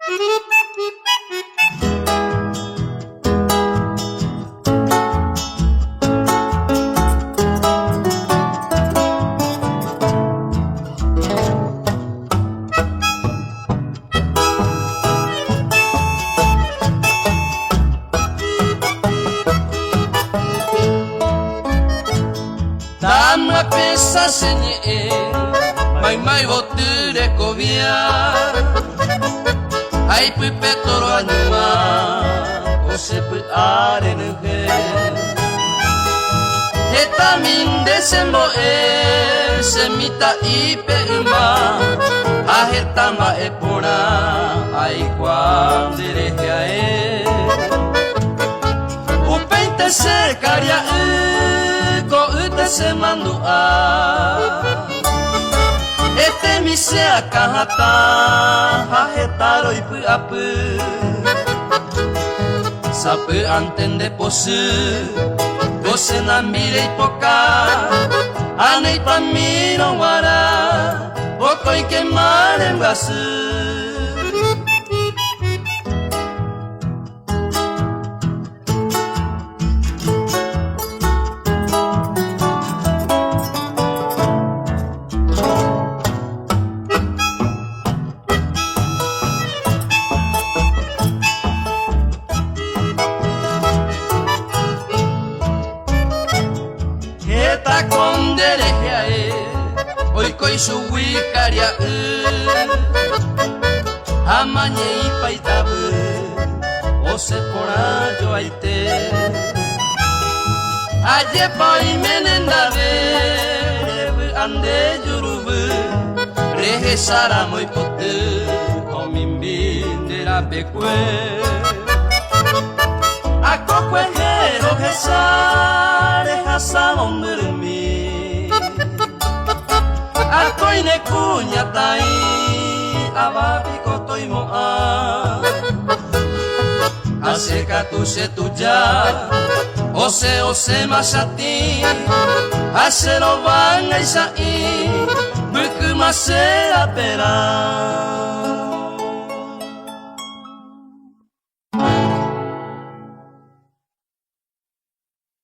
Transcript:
Dama pesa senye mai mai voture kovia ai pu petoro anuma o se pu arene eta min desembo semita ipe uma aheta ma epona ai quandere hae o pente se caria ko ute se mandua ete mi se akahata hahetaro ipu apu sapu antende posu dose na mire ipoka anei pamino wara boko ike mare mbasu Sui karia amanye ipaitabu ose pora yo aite aje pai menendave ande jurubu rehe sara moi pote omimbindera bekwe akokwe hero hesare hasamondurmi Akoi ne kunya tai ababi kotoi moa Aseka tu se tuja ose masati Asero banga isai buku mase apera